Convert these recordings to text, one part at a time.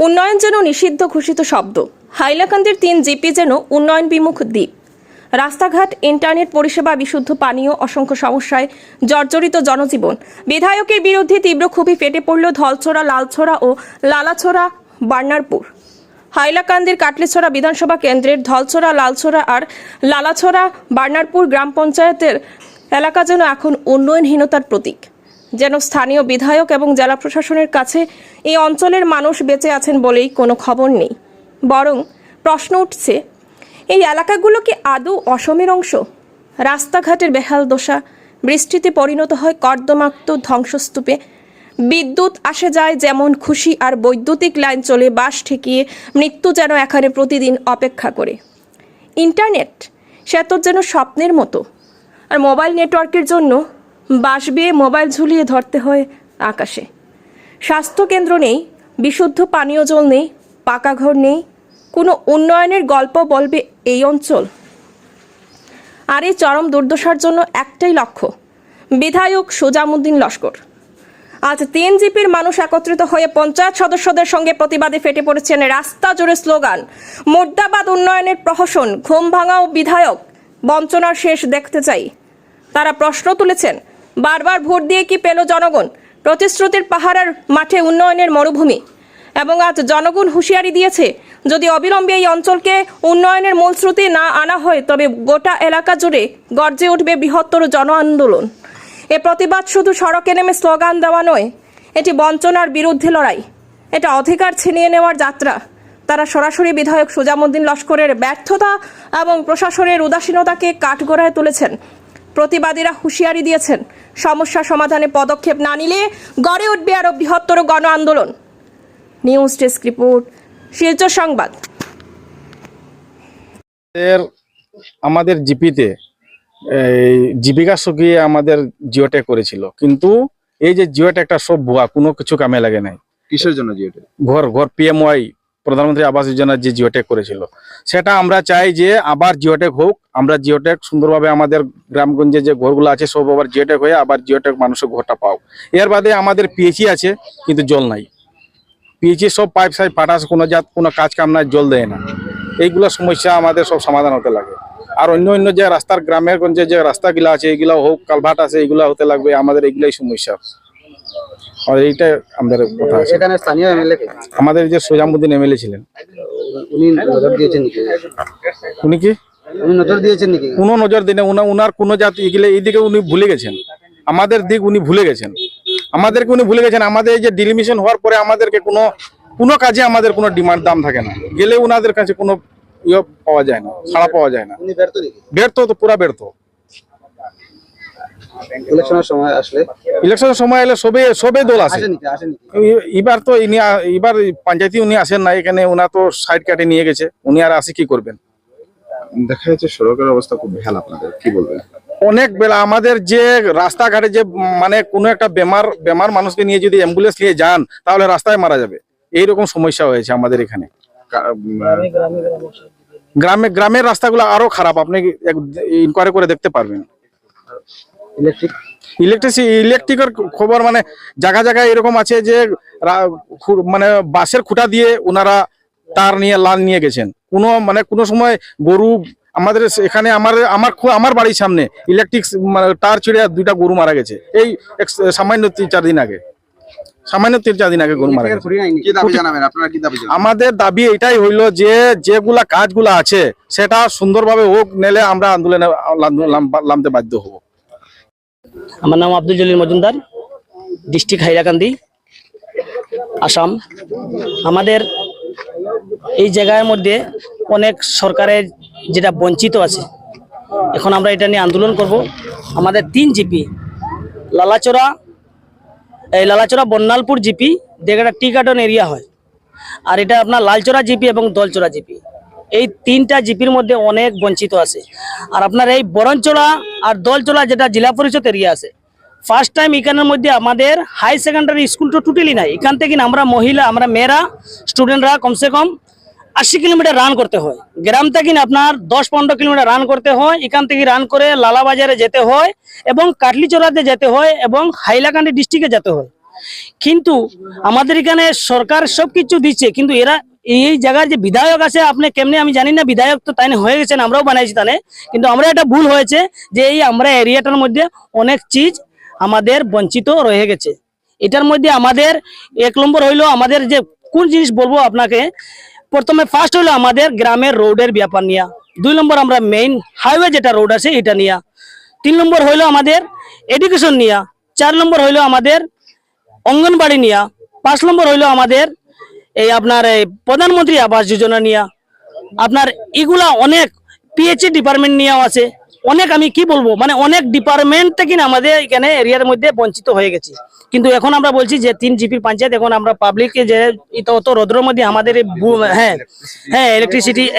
উন্নয়ন যেন নিষিদ্ধ ঘোষিত শব্দ। হাইলাকান্দির 3 জিপি যেন উন্নয়ন বিমুখ দ্বীপ। রাস্তাঘাট, ইন্টারনেট পরিষেবা, বিশুদ্ধ পানীয়, অসংখ্য সমস্যায় জর্জরিত জনজীবন। বিধায়কের বিরুদ্ধে তীব্র ক্ষোভে ফেটে পড়ল ধলছড়া, লালছড়া ও লালাছড়া বার্নারপুর। হাইলাকান্দির কাটলিছড়া বিধানসভা কেন্দ্রের ধলছড়া, লালছড়া আর লালাছড়া বার্নারপুর গ্রাম পঞ্চায়েতের এলাকা যেন এখন উন্নয়নহীনতার প্রতীক। যেন স্থানীয় বিধায়ক এবং জেলা প্রশাসনের কাছে এই অঞ্চলের মানুষ বেঁচে আছেন বলেই কোনো খবর নেই। বরং প্রশ্ন উঠছে, এই এলাকাগুলো কি আদৌ অসমের অংশ? রাস্তাঘাটের বেহাল দশা বৃষ্টিতে পরিণত হয় কর্দমাক্ত ধ্বংসস্তূপে। বিদ্যুৎ আসে যায় যেমন খুশি, আর বৈদ্যুতিক লাইন চলে বাঁশ ঠেকিয়ে। মৃত্যু যেন এখানে প্রতিদিন অপেক্ষা করে। ইন্টারনেট সে তো যেন স্বপ্নের মতো, আর মোবাইল নেটওয়ার্কের জন্য বাঁশ বেয়ে মোবাইল ঝুলিয়ে ধরতে হয় আকাশে। স্বাস্থ্যকেন্দ্র নেই, বিশুদ্ধ পানীয় জল নেই, পাকা ঘর নেই। কোনো উন্নয়নের গল্প বলবে এই অঞ্চল? আর এই চরম দুর্দশার জন্য একটাই লক্ষ্য, বিধায়ক সুজামুদ্দিন লস্কর। আজ 3 জিপির মানুষ একত্রিত হয়ে পঞ্চায়েত সদস্যদের সঙ্গে প্রতিবাদে ফেটে পড়েছেন। রাস্তা জুড়ে স্লোগান, মুর্দাবাদ উন্নয়নের প্রহসন, ঘুম ভাঙাও বিধায়ক, বঞ্চনার শেষ দেখতে চাই। তারা প্রশ্ন তুলেছেন, বারবার ভোট দিয়ে কি পেল জনগণ? প্রতিশ্রুতির পাহাড়ের মাঠে উন্নয়নের মরুভূমি। এবং আজ জনগণ হুঁশিয়ারি দিয়েছে, যদি অবিলম্বে এই অঞ্চলকে উন্নয়নের মূলশ্রুতি না আনা হয়, তবে গোটা এলাকা জুড়ে গর্জে উঠবে বৃহত্তর জন আন্দোলন। এ প্রতিবাদ শুধু সড়কে নেমে স্লোগান দেওয়া নয়, এটি বঞ্চনার বিরুদ্ধে লড়াই, এটা অধিকার ছিনিয়ে নেওয়ার যাত্রা। তারা সরাসরি বিধায়ক সুজামুদ্দিন লস্করের ব্যর্থতা এবং প্রশাসনের উদাসীনতাকে কাঠগড়ায় তুলেছেন। প্রতিবাদীরা হুঁশিয়ারি দিয়েছেন, সমস্যা সমাধানে পদক্ষেপ না নিলে গড়ে উঠবে আরও বৃহত্তর গণ আন্দোলন। নিউজ ডেস্ক রিপোর্ট, শিলচর সংবাদ। আমাদের জিপিতে জীবিকা সঙ্গী আমাদের জিওটেক করেছিল, কিন্তু এই যে জিওটেকটা সব ভুয়া, কোনো কিছু কামে লাগে নাই। কিসের জন্য জিওটেক? ঘর পিএমওয়াই, প্রধানমন্ত্রী আবাস যোজনার যে জিওটেক করেছিল, সেটা আমরা চাই যে আবার জিওটেক হোক। আমরা জিওটেক সুন্দরভাবে আমাদের গ্রামগঞ্জে যে ঘরগুলো আছে সব আবার জিওটেক হয়ে আবার জিওটেক মানুষের ঘরটা পাও। এর বাদে আমাদের পিএইচই আছে, কিন্তু জল নাই। পিএইচি সব পাইপ সাইপ ফাটা, কোনো কাজ কাম নাই, জল দেয় না। এইগুলো সমস্যা আমাদের সব সমাধান হতে লাগে। আর অন্য যে রাস্তার গ্রামের গঞ্জে যে রাস্তাগুলো আছে, এগুলো হোক, কালভার্ট আছে, এগুলো হতে লাগবে। আমাদের এগুলাই সমস্যা, আর এইটাই আমাদের কথা আছে। এখানে স্থানীয় এমএলএ আমাদের যে সুজামুদ্দিন এমএলএ ছিলেন, উনি নজর দিয়েছেন নাকি? উনি কি উনি নজর দিয়েছেন নাকি? কোনো নজর দিনে উনার কোনো জাতি এগুলো এইদিকে উনি ভুলে গেছেন। আমাদের দিক উনি ভুলে গেছেন, আমাদেরকে উনি ভুলে গেছেন। আমাদের এই যে ডিলিমিশন হওয়ার পরে আমাদেরকে কোনো কাজে আমাদের কোনো ডিমান্ড দাম থাকে না, গেলে উনাদের কাছে কোনো ইয়ে পাওয়া যায় না, ছাড়া পাওয়া যায় না। উনি ব্যর্থ নাকি? ব্যর্থ তো, পুরা ব্যর্থ। ইলেকশনের সময় আসলে, ইলেকশনের সময় এলে সবে দল আসে। আসেনি? এবার তো এবার পঞ্চায়েতে উনি আসেন না, এখানে উনা তো সাইড কাটে নিয়ে গেছে। উনি আর আসে কি করবেন? দেখা যাচ্ছে সড়কের অবস্থা খুব বেহাল, আপনাদের কি বলবেন? অনেক বেলা আমাদের যে রাস্তাঘাটে যে মানে কোনো একটা বেমার মানুষকে নিয়ে যদি অ্যাম্বুলেন্স নিয়ে যান, তাহলে রাস্তায় মারা যাবে। এইরকম সমস্যা হয়েছে আমাদের এখানে। গ্রামের রাস্তাগুলো আরো খারাপ, আপনি ইনকোয়ারি করে দেখতে পারবেন। ইলেকট্রিকের খবর মানে জায়গায় এরকম আছে যে মানে বাঁশের খুঁটা দিয়ে ওনারা তার নিয়ে লাল নিয়ে গেছেন। কোনো সময় গরু আমাদের এখানে আমার বাড়ির সামনে ইলেকট্রিক তার ছিঁড়ে 2টা গরু মারা গেছে। এই সামান্য 3-4 দিন আগে, গরু মারা গেছে। আমাদের দাবি এটাই হইলো যে যেগুলা কাজগুলা আছে সেটা সুন্দরভাবে হোক, নেলে আমরা আন্দোলনে নামতে বাধ্য হব। আমার নাম আব্দুল জলিল মজুমদার, ডিস্ট্রিক্ট হাইলাকান্দি, আসাম। আমাদের এই জায়গার মধ্যে অনেক সরকারের যেটা বঞ্চিত আছে, এখন আমরা এটা নিয়ে আন্দোলন করব। আমাদের 3 জিপি, লালাচড়া বন্যালপুর জিপি, যেটা টি গার্ডেন এরিয়া হয়, আর এটা আপনার লালচড়া জিপি এবং দলচড়া জিপি। এই 3টা জিপির মধ্যে অনেক বঞ্চিত আছে। আর আপনার এই বরঞ্চড়া আর দলচড়া যেটা জেলা পরিষদ এরিয়া আছে, ফার্স্ট টাইম এখানের মধ্যে আমাদের হাই সেকেন্ডারি স্কুল তো টোটালি নাই। এখান থেকে আমরা মেয়েরা স্টুডেন্টরা কমসে কম 80 কিলোমিটার রান করতে হয়। গ্রাম থেকে আপনার 10-15 কিলোমিটার রান করতে হয়। এখান থেকে রান করে লালাবাজারে যেতে হয় এবং কাটলিচড়াতে যেতে হয় এবং হাইলাকান্দি ডিস্ট্রিক্টে যেতে হয়। কিন্তু আমাদের এখানে সরকার সবকিছু দিচ্ছে, কিন্তু এরা এই জায়গার যে বিধায়ক আছে আপনি কেমনে আমি জানি না, বিধায়ক তো তাই হয়ে গেছেন, আমরাও বানাইছি তানে, কিন্তু আমরা এটা ভুল হয়েছে যে এই আমরা এরিয়াটার মধ্যে অনেক চিজ আমাদের বঞ্চিত রয়ে গেছে। এটার মধ্যে আমাদের 1 নম্বর হইলো আমাদের যে কোন জিনিস বলবো আপনাকে, প্রথমে ফার্স্ট হইলো আমাদের গ্রামের রোডের ব্যাপার নিয়ে, 2 নম্বর আমরা মেইন হাইওয়ে যেটা রোড আছে এটা নিয়ে, 3 নম্বর হইলো আমাদের এডুকেশন নিয়ে, 4 নম্বর হইলো আমাদের অঙ্গনবাড়ি নিয়ে, 5 নম্বর হইলো আমাদের এই আপনার এই প্রধানমন্ত্রী আবাস যোজনা নিয়ে, আপনার এগুলা অনেক পিএইচই ডিপার্টমেন্ট নিয়েও আছে, অনেক আমি কি বলবো মানে অনেক ডিপার্টমেন্ট থেকে আমাদের এখানে এরিয়ার মধ্যে বঞ্চিত হয়ে গেছে। কিন্তু এখন আমরা বলছি যে 3 জিপির পঞ্চায়েত, এখন আমরা পাবলিককে যে অত রোদ্রের মধ্যে আমাদের হ্যাঁ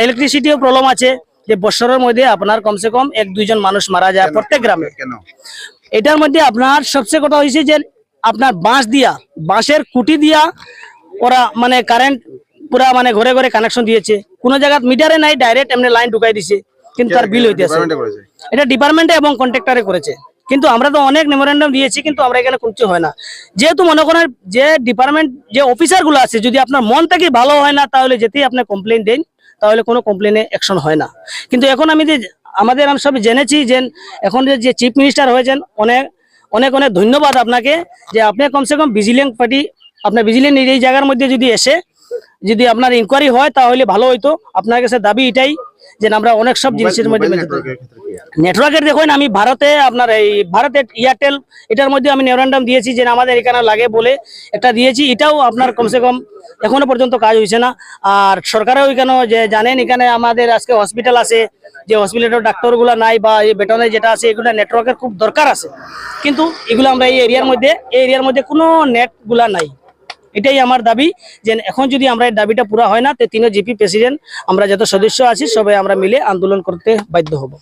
ইলেকট্রিসিটিও প্রবলেম আছে, যে বছরের মধ্যে আপনার কমসে কম 1-2 জন মানুষ মারা যায় প্রত্যেক গ্রামে। কেন? এটার মধ্যে আপনার সবচেয়ে কথা হয়েছে যে আপনার বাঁশের কুটি দিয়া ওরা মানে কারেন্ট পুরা মানে ঘরে ঘরে কানেকশন দিয়েছে, কোনো জায়গা মিটারে নাই, ডাইরেক্ট এমনি লাইন ঢুকাই দিছে, কিন্তু তার বিল হইতেছে। ডিপার্টমেন্টে করেছে? এটা ডিপার্টমেন্টে এবং কন্ট্রাক্টরে করেছে, কিন্তু আমরা তো অনেক মেমোরেন্ডাম দিয়েছি, কিন্তু আমরা এখানে কিছু হয় না। যেহেতু মনে করেন যে ডিপার্টমেন্ট যে অফিসার গুলো আছে, যদি আপনার মন থেকে ভালো হয় না তাহলে যেতেই আপনি কমপ্লেন দেন, তাহলে কোনো কমপ্লেনে অ্যাকশন হয় না। কিন্তু এখন আমি সব জেনেছি যে এখন যে চিফ মিনিস্টার হয়েছেন, অনেক অনেক অনেক ধন্যবাদ আপনাকে, যে আপনি কমসে কম ভিজিলেন্স পার্টি, আপনার ভিজিলেন্স এই জায়গার মধ্যে যদি এসে যদি আপনার ইনকোয়ারি হয় তাহলে ভালো হইতো। আপনার কাছে দাবি এটাই যে আমরা অনেক সব জিনিসের মধ্যে মোবাইল নেটওয়ার্কের ক্ষেত্রে কি? নেটওয়ার্কের দেখুন, আমি ভারতে আপনার এই ভারতের এয়ারটেল এটার মধ্যে আমি মেমোরেন্ডাম দিয়েছি যে আমাদের এখানে লাগে বলে একটা দিয়েছি, এটাও আপনার কমসে কম এখনো পর্যন্ত কাজ হয়েছে না। আর সরকারেও এখানে যে জানেন এখানে আমাদের আজকে হসপিটাল আছে, যে হসপিটালের ডাক্তারগুলো নাই বা এই বেতনে যেটা আছে এগুলো নেটওয়ার্কের খুব দরকার আছে, কিন্তু এগুলো আমরা এই এরিয়ার মধ্যে কোনো নেটগুলা নাই। এটাই আমার দাবি, যে এখন যদি আমরা এই দাবিটা পুরা হয় না তো 3 জিপি প্রেসিডেন্ট আমরা যত সদস্য আছি সবাই আমরা মিলে আন্দোলন করতে বাধ্য হব।